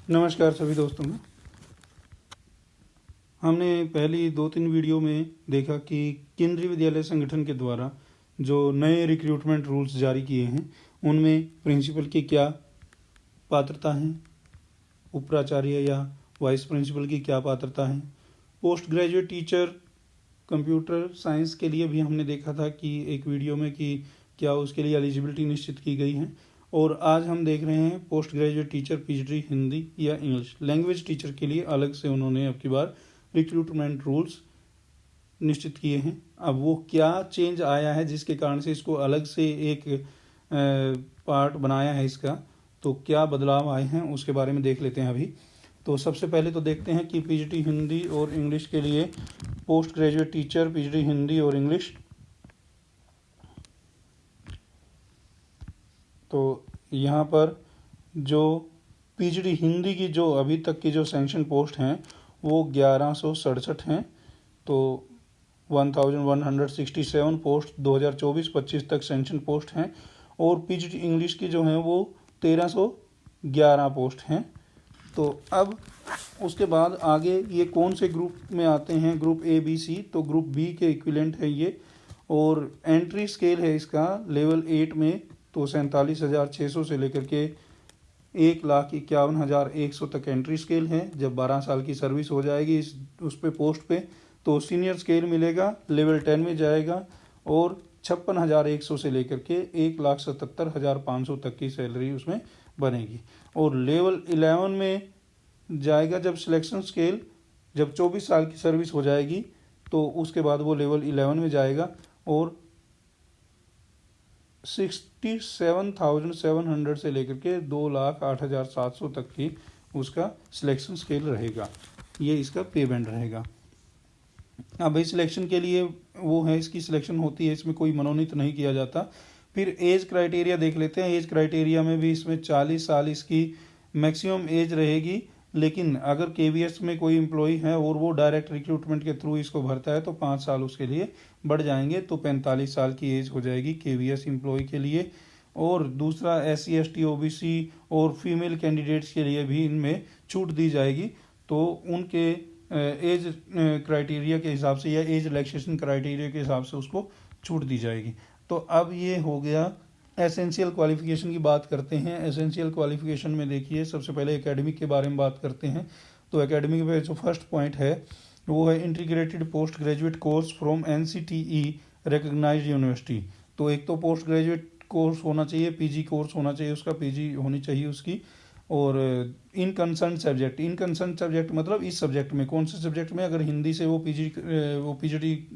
नमस्कार सभी दोस्तों को। हमने पहली 2-3 वीडियो में देखा कि केंद्रीय विद्यालय संगठन के द्वारा जो नए रिक्रूटमेंट रूल्स जारी किए हैं उनमें प्रिंसिपल की क्या पात्रता है, उपप्राचार्य या वाइस प्रिंसिपल की क्या पात्रता है। Post graduate teacher computer science के लिए भी हमने देखा था कि एक वीडियो में कि क्या उसके लिए एलिजिबिलिटी निश्चित की गई है। और आज हम देख रहे हैं post graduate teacher PhD Hindi या इंग्लिश लैंग्वेज टीचर के लिए अलग से उन्होंने अब की बार रिक्रूटमेंट रूल्स निश्चित किए हैं। अब वो क्या चेंज आया है जिसके कारण से इसको अलग से एक पार्ट बनाया है इसका, तो क्या बदलाव आए हैं उसके बारे में देख लेते हैं अभी। तो सबसे पहले तो देखते हैं कि पीएचडी हिंदी और इंग्लिश के लिए post graduate teacher PhD Hindi और इंग्लिश, तो यहाँ पर जो पीएचडी हिंदी की जो अभी तक की जो सैंक्शन पोस्ट हैं वो 1167 हैं। तो 1167 पोस्ट 2024-25 तक सैंक्शन पोस्ट हैं। और पीएचडी इंग्लिश की जो हैं वो 1311 पोस्ट हैं। तो अब उसके बाद आगे ये कौन से ग्रुप में आते हैं, ग्रुप ए बी सी, तो ग्रुप बी के इक्विवेलेंट है ये। और एंट्री स्केल है इसका लेवल 8 में तो 47,600 से लेकर के 1,51,100 तक एंट्री स्केल है। जब 12 साल की सर्विस हो जाएगी उस पे पोस्ट पे तो सीनियर स्केल मिलेगा, लेवल 10 में जाएगा और 56,100 से लेकर के 1,77,500 तक की सैलरी उसमें बनेगी। और लेवल 11 में जाएगा जब सिलेक्शन स्केल, जब 24 साल की सर्विस हो जाएगी तो उसके बाद वो लेवल 11 में जाएगा और 67,700 से लेकर के 2,08,700 तक की उसका सिलेक्शन स्केल रहेगा। ये इसका पे बैंड रहेगा। अब भाई सिलेक्शन के लिए वो है, इसकी सिलेक्शन होती है, इसमें कोई मनोनीत नहीं किया जाता। फिर एज क्राइटेरिया देख लेते हैं। एज क्राइटेरिया में भी इसमें 40 साल इसकी मैक्सिमम एज रहेगी। लेकिन अगर केवीएस में कोई एम्प्लॉई है और वो डायरेक्ट रिक्रूटमेंट के थ्रू इसको भरता है तो 5 साल उसके लिए बढ़ जाएंगे, तो 45 साल की एज हो जाएगी केवीएस एम्प्लॉय के लिए। और दूसरा SC ST OBC और फीमेल कैंडिडेट्स के लिए भी इनमें छूट दी जाएगी। तो उनके एज क्राइटेरिया के हिसाब से या एज रिलैक्सेशन क्राइटेरिया के हिसाब से उसको छूट दी जाएगी। तो अब ये हो गया एसेंशियल क्वालिफिकेशन की बात करते हैं। एसेंशियल क्वालिफिकेशन में देखिए सबसे पहले एकेडमिक के बारे में बात करते हैं। तो एकेडमिक में जो फर्स्ट पॉइंट है वो है integrated post graduate course from NCTE recognised university. तो एक तो पोस्ट ग्रेजुएट कोर्स होना चाहिए, पीजी कोर्स होना चाहिए, उसका पीजी होनी चाहिए उसकी। और इन कंसर्न सब्जेक्ट मतलब इस सब्जेक्ट में, कौन से सब्जेक्ट में, अगर हिंदी से वो पीजीडी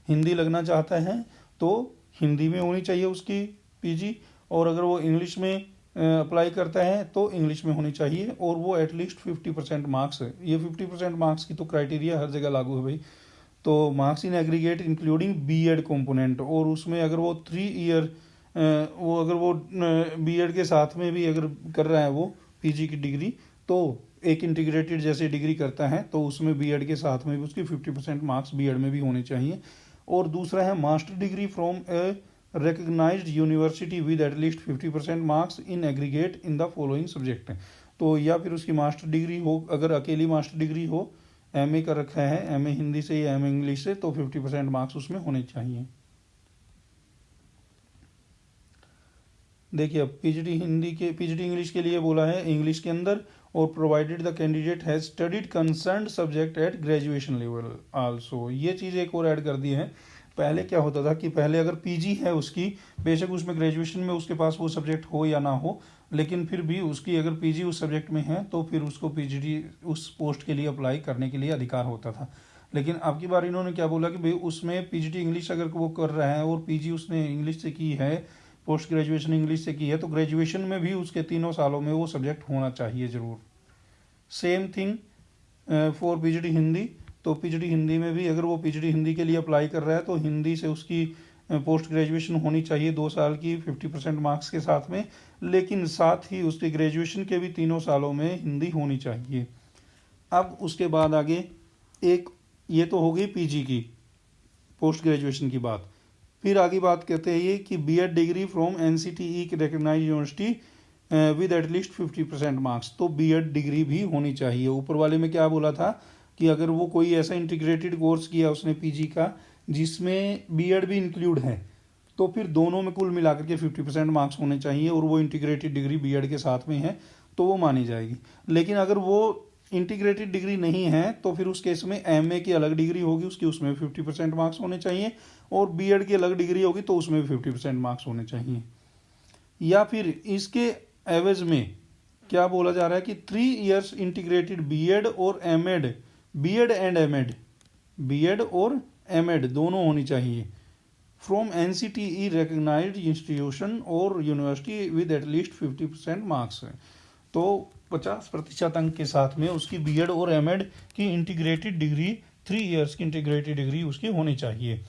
हिंदी लगना चाहता है तो हिंदी में होनी चाहिए उसकी पीजी। और अगर वो इंग्लिश में अप्लाई करता है तो इंग्लिश में होनी चाहिए और वो एटलीस्ट 50% मार्क्स है। ये 50% मार्क्स की तो क्राइटेरिया हर जगह लागू है भाई। तो marks in aggregate including BEd component, और उसमें अगर वो 3 ईयर अगर वो बीएड के साथ में भी अगर कर रहा है वो पीजी की डिग्री, तो एक इंटीग्रेटेड जैसे डिग्री करता है तो उसमें बीएड के साथ में भी उसकी 50% मार्क्स बीएड में भी होने चाहिए। और दूसरा है master degree from A recognized university with at least 50% marks in aggregate in the following subject. तो या फिर उसकी मास्टर डिग्री हो, अगर अकेली मास्टर डिग्री हो, एमए कर रखा है, एमए हिंदी से या एमए इंग्लिश से, तो 50% मार्क्स उसमें होने चाहिए। देखिए अब पीएचडी इंग्लिश के लिए बोला है इंग्लिश के अंदर, और provided the candidate has studied concerned subject at graduation level also. ये चीज़ एक और ऐड कर दी है। पहले क्या होता था कि पहले अगर पीजी है उसकी, बेशक उसमें ग्रेजुएशन में उसके पास वो सब्जेक्ट हो या ना हो, लेकिन फिर भी उसकी अगर पीजी उस सब्जेक्ट में है तो फिर उसको पीजीडी उस पोस्ट के लिए अप्लाई करने के लिए अधिकार होता था। लेकिन अब की बार इन्होंने क्या बोला कि भाई उसमें पीजीडी इंग्लिश अगर वो कर रहा है और पीजी उसने इंग्लिश से की है, पोस्ट ग्रेजुएशन इंग्लिश से की है, तो ग्रेजुएशन में भी उसके 3 सालों में वो सब्जेक्ट होना चाहिए ज़रूर। Same thing for PGD Hindi. तो पीजीडी हिंदी में भी अगर वो पीजीडी हिंदी के लिए अप्लाई कर रहा है तो हिंदी से उसकी पोस्ट ग्रेजुएशन होनी चाहिए 2 साल की 50% मार्क्स के साथ में, लेकिन साथ ही उसके ग्रेजुएशन के भी 3 सालों में हिंदी होनी चाहिए। अब उसके बाद आगे एक ये तो हो गई पीजी की पोस्ट ग्रेजुएशन की बात। फिर आगे बात करते हैं ये कि बीएड डिग्री फ्रॉम NCTE की recognised university with at least 50% marks, तो बीएड डिग्री भी होनी चाहिए। ऊपर वाले में क्या बोला था कि अगर वो कोई ऐसा इंटीग्रेटेड कोर्स किया उसने पीजी का जिसमें बीएड भी इंक्लूड है, तो फिर दोनों में कुल मिलाकर के 50% मार्क्स होने चाहिए और वो इंटीग्रेटेड डिग्री बीएड के साथ में है तो वो मानी जाएगी। लेकिन अगर वो इंटीग्रेटेड डिग्री नहीं है तो फिर उस केस में एमए की अलग डिग्री होगी उसकी, उसमें 50% मार्क्स होने चाहिए, और बीएड की अलग डिग्री होगी तो उसमें भी 50% मार्क्स होने चाहिए। या फिर इसके एवज में क्या बोला जा रहा है कि 3 इयर्स इंटीग्रेटेड बीएड और MEd, BEd and MEd, BEd और एमएड दोनों होनी चाहिए फ्रॉम एनसीटीई रिकग्नाइज्ड इंस्टीट्यूशन और यूनिवर्सिटी विद एटलीस्ट 50% मार्क्स। तो 50% अंक के साथ में उसकी बीएड और एमएड की इंटीग्रेटेड डिग्री, 3 इयर्स की इंटीग्रेटेड डिग्री उसकी होनी चाहिए।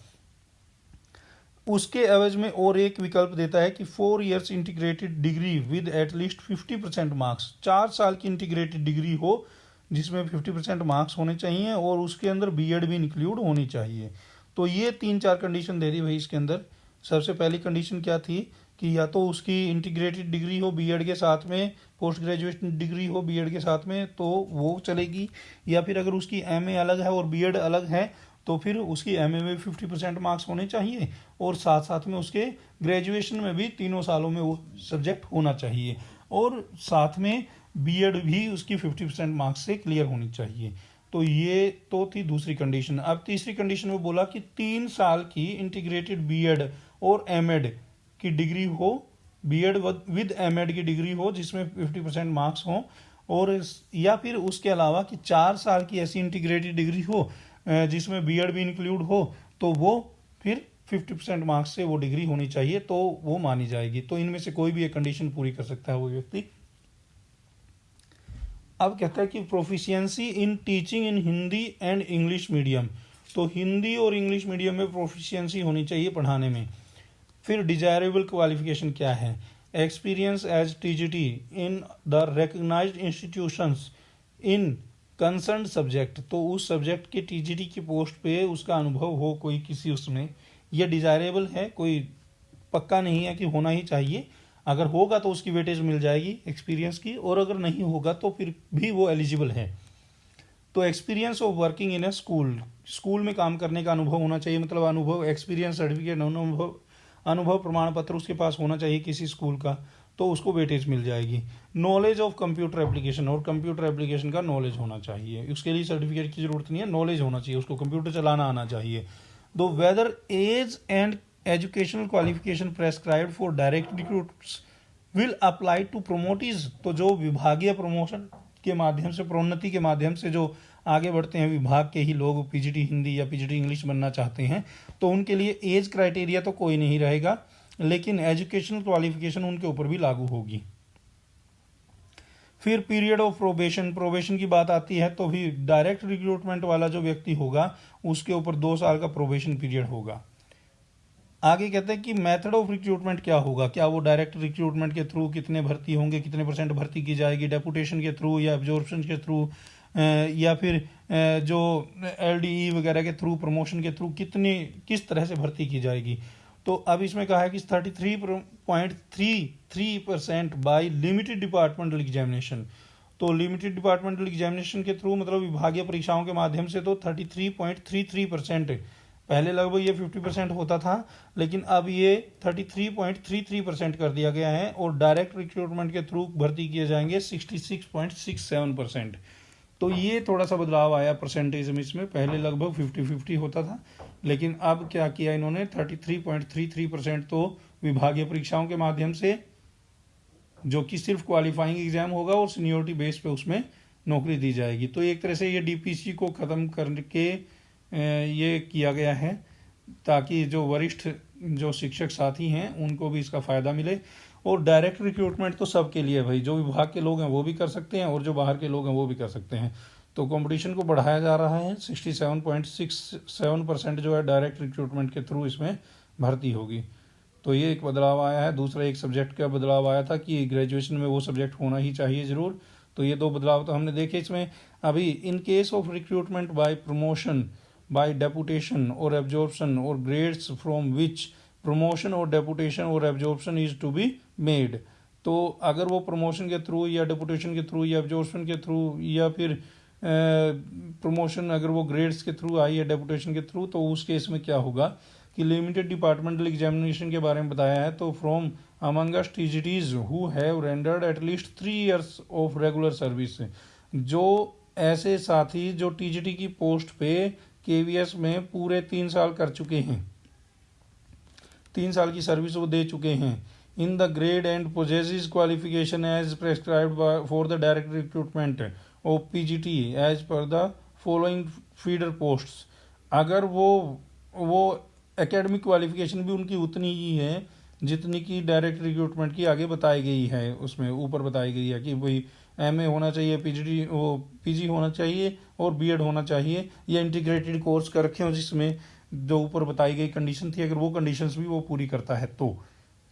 उसके एवज में और एक विकल्प देता है कि 4 years integrated degree with at least 50% marks, 4 साल की इंटीग्रेटेड डिग्री हो जिसमें 50% मार्क्स होने चाहिए और उसके अंदर बीएड भी इंक्लूड होनी चाहिए। तो ये 3-4 कंडीशन दे दी भाई इसके अंदर। सबसे पहली कंडीशन क्या थी कि या तो उसकी इंटीग्रेटेड डिग्री हो बीएड के साथ में, पोस्ट ग्रेजुएशन डिग्री हो बीएड के साथ में तो वो चलेगी, या फिर अगर उसकी एमए अलग है और बीएड अलग है तो फिर उसकी एमए में 50% मार्क्स होने चाहिए और साथ साथ में उसके ग्रेजुएशन में भी 3 सालों में वो सब्जेक्ट होना चाहिए और साथ में बीएड भी उसकी 50% मार्क्स से क्लियर होनी चाहिए। तो ये तो थी दूसरी कंडीशन। अब तीसरी कंडीशन में बोला कि 3 साल की इंटीग्रेटेड बीएड और एमएड की डिग्री हो, बीएड विद एमएड की डिग्री हो जिसमें 50% मार्क्स हो, और या फिर उसके अलावा कि 4 साल की ऐसी इंटीग्रेटेड डिग्री हो जिसमें बीएड भी इंक्लूड हो, तो वो फिर 50% मार्क्स से वो डिग्री होनी चाहिए तो वो मानी जाएगी। तो इनमें से कोई भी एक कंडीशन पूरी कर सकता है वो व्यक्ति। अब कहता है कि proficiency in teaching in Hindi and English medium, तो हिंदी और इंग्लिश मीडियम में प्रोफिशिएंसी होनी चाहिए पढ़ाने में। फिर डिजायरेबल क्वालिफिकेशन क्या है, experience as TGT in the recognised institutions in concern subject, तो उस सब्जेक्ट के टीजीटी की पोस्ट पे उसका अनुभव हो कोई किसी उसमें, यह डिजायरेबल है, कोई पक्का नहीं है कि होना ही चाहिए। अगर होगा तो उसकी वेटेज मिल जाएगी एक्सपीरियंस की, और अगर नहीं होगा तो फिर भी वो एलिजिबल है। तो experience of working in A school, school में काम करने का अनुभव होना चाहिए, मतलब अनुभव, एक्सपीरियंस सर्टिफिकेट, अनुभव प्रमाण पत्र उसके पास होना चाहिए किसी स्कूल का, तो उसको वेटेज मिल जाएगी। नॉलेज ऑफ कंप्यूटर एप्लीकेशन, और कंप्यूटर एप्लीकेशन का नॉलेज होना चाहिए, उसके लिए सर्टिफिकेट की जरूरत नहीं है, नॉलेज होना चाहिए, उसको कंप्यूटर चलाना आना चाहिए। दो whether age and educational qualification prescribed for direct recruits will apply to promotees, तो जो विभागीय प्रमोशन के माध्यम से, प्रोन्नति के माध्यम से जो आगे बढ़ते हैं विभाग के ही लोग, पीजीटी हिंदी या पीजीटी इंग्लिश बनना चाहते हैं, तो उनके लिए एज क्राइटेरिया तो कोई नहीं रहेगा, लेकिन एजुकेशनल क्वालिफिकेशन उनके ऊपर भी लागू होगी। फिर पीरियड ऑफ प्रोबेशन, प्रोबेशन की बात आती है तो भी डायरेक्ट रिक्रूटमेंट वाला जो व्यक्ति होगा उसके ऊपर 2 साल का प्रोबेशन पीरियड होगा। आगे कहते हैं कि मेथड ऑफ रिक्रूटमेंट क्या होगा, क्या वो डायरेक्ट रिक्रूटमेंट के थ्रू कितने भर्ती होंगे, कितने % भर्ती की जाएगी, डेपुटेशन के थ्रू या एब्जॉर्प्शन के थ्रू, या फिर जो एलडीई वगैरह के थ्रू, प्रमोशन के थ्रू किस तरह से भर्ती की जाएगी। तो अब इसमें कहा है कि 33.33% बाय लिमिटेड डिपार्टमेंटल एग्जामिनेशन, तो लिमिटेड डिपार्टमेंटल एग्जामिनेशन के थ्रू मतलब विभागीय परीक्षाओं के माध्यम से तो 33.33%, पहले लगभग ये 50% होता था लेकिन अब ये 33.33% कर दिया गया है, और डायरेक्ट रिक्रूटमेंट के थ्रू भर्ती किए जाएंगे 66.67%। तो ये थोड़ा सा बदलाव आया परसेंटेज में, इसमें पहले लगभग 50-50 होता था, लेकिन अब क्या किया इन्होंने, 33.33% तो विभागीय परीक्षाओं के माध्यम से, जो कि सिर्फ क्वालिफाइंग एग्जाम होगा और सीनियोरिटी बेस पे उसमें नौकरी दी जाएगी। तो एक तरह से ये डीपीसी को ख़त्म करके ये किया गया है ताकि जो वरिष्ठ जो शिक्षक साथी हैं उनको भी इसका फ़ायदा मिले। और डायरेक्ट रिक्रूटमेंट तो सबके लिए भाई, जो विभाग के लोग हैं वो भी कर सकते हैं और जो बाहर के लोग हैं वो भी कर सकते हैं। तो कंपटीशन को बढ़ाया जा रहा है, 67.67% जो है डायरेक्ट रिक्रूटमेंट के थ्रू इसमें भर्ती होगी। तो ये एक बदलाव आया है। दूसरा एक सब्जेक्ट का बदलाव आया था कि ग्रेजुएशन में वो सब्जेक्ट होना ही चाहिए ज़रूर। तो ये 2 बदलाव तो हमने देखे इसमें। अभी in case of recruitment by promotion, by deputation और एब्जॉर्प्शन और ग्रेड्स फ्रॉम विच प्रमोशन और डेपुटेशन और absorption is to be made, तो अगर वो प्रमोशन के थ्रू या डिपुटेशन के थ्रू या एब्जॉर्प्शन के थ्रू या फिर प्रमोशन अगर वो ग्रेड्स के थ्रू आई है डेपुटेशन के थ्रू, तो उस केस में क्या होगा कि लिमिटेड डिपार्टमेंटल एग्जामिनेशन के बारे में बताया है। तो from Among Us TGTs who have rendered at least 3 years of regular service, जो ऐसे साथी जो टीजीटी की पोस्ट पे केवीएस में पूरे 3 साल कर चुके हैं, 3 साल की सर्विस वो दे चुके हैं, in the grade and possesses qualification as prescribed for the direct recruitment of PGT as per the following feeder posts. अगर वो एकेडमिक क्वालिफिकेशन भी उनकी उतनी ही है जितनी की डायरेक्ट रिक्रूटमेंट की आगे बताई गई है, उसमें ऊपर बताई गई है कि भाई एमए होना चाहिए, पीजीटी वो पीजी होना चाहिए और बीएड होना चाहिए, या इंटीग्रेटेड कोर्स कर रखे हो जिसमें जो ऊपर बताई गई कंडीशन थी, अगर वो कंडीशंस भी वो पूरी करता है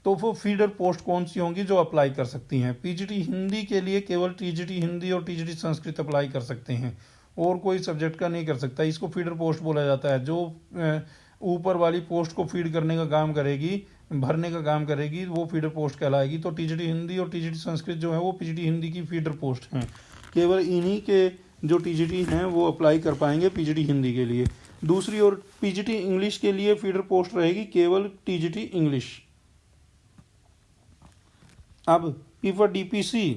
तो वो फीडर पोस्ट कौन सी होंगी जो अप्लाई कर सकती हैं। पीजीटी हिंदी के लिए केवल टीजीटी हिंदी और टीजीटी संस्कृत अप्लाई कर सकते हैं, और कोई सब्जेक्ट का नहीं कर सकता। इसको फीडर पोस्ट बोला जाता है। जो ऊपर वाली पोस्ट को फीड करने का काम करेगी, भरने का काम करेगी, वो फीडर पोस्ट कहलाएगी। तो टीजीटी हिंदी और टीजीटी संस्कृत जो है वो पीजीटी हिंदी की फीडर पोस्ट हैं। केवल इन्हीं के जो टीजीटी हैं वो अप्लाई कर पाएंगे पीजीटी हिंदी के लिए। दूसरी ओर पीजीटी इंग्लिश के लिए फीडर पोस्ट रहेगी केवल टीजीटी इंग्लिश। अब if a DPC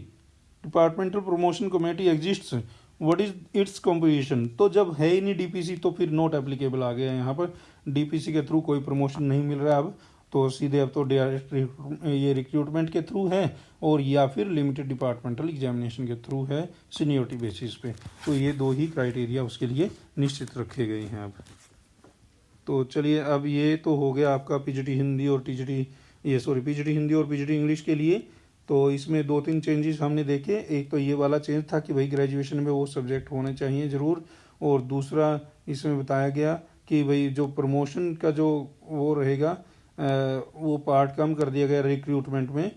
departmental promotion committee exists, what is its composition. तो जब है ही नहीं डीपीसी तो फिर नॉट एप्लीकेबल आ गया है यहाँ पर। डीपीसी के थ्रू कोई प्रमोशन नहीं मिल रहा अब, तो सीधे अब तो डायरेक्ट ये रिक्रूटमेंट के थ्रू है और या फिर लिमिटेड डिपार्टमेंटल एग्जामिनेशन के थ्रू है सीनियरिटी बेसिस पे। तो ये दो ही क्राइटेरिया उसके लिए निश्चित रखे गए हैं अब। तो चलिए, अब ये तो हो गया आपका पीजीटी हिंदी और पीजीटी हिंदी और पीजीटी इंग्लिश के लिए। तो इसमें 2-3 चेंजेस हमने देखे। एक तो ये वाला चेंज था कि भाई ग्रेजुएशन में वो सब्जेक्ट होने चाहिए ज़रूर, और दूसरा इसमें बताया गया कि भाई जो प्रमोशन का जो वो रहेगा वो पार्ट कम कर दिया गया रिक्रूटमेंट में।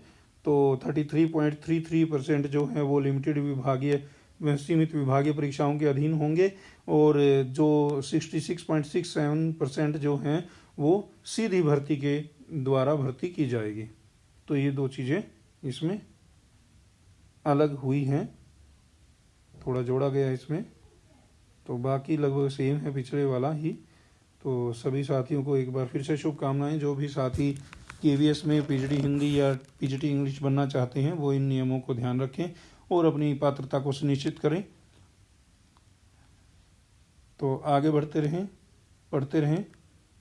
तो 33.33% जो है वो लिमिटेड विभागीय सीमित विभागीय परीक्षाओं के अधीन होंगे, और जो 66.67% जो हैं वो सीधी भर्ती के द्वारा भर्ती की जाएगी। तो ये दो चीज़ें इसमें अलग हुई हैं, थोड़ा जोड़ा गया इसमें। तो बाकी लगभग सेम है पिछले वाला ही। तो सभी साथियों को एक बार फिर से शुभकामनाएं। जो भी साथी केवीएस में पीजीटी हिंदी या पीजीटी इंग्लिश बनना चाहते हैं वो इन नियमों को ध्यान रखें और अपनी पात्रता को सुनिश्चित करें। तो आगे बढ़ते रहें, पढ़ते रहें,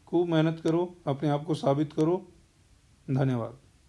खूब मेहनत करो, अपने आप को साबित करो। धन्यवाद।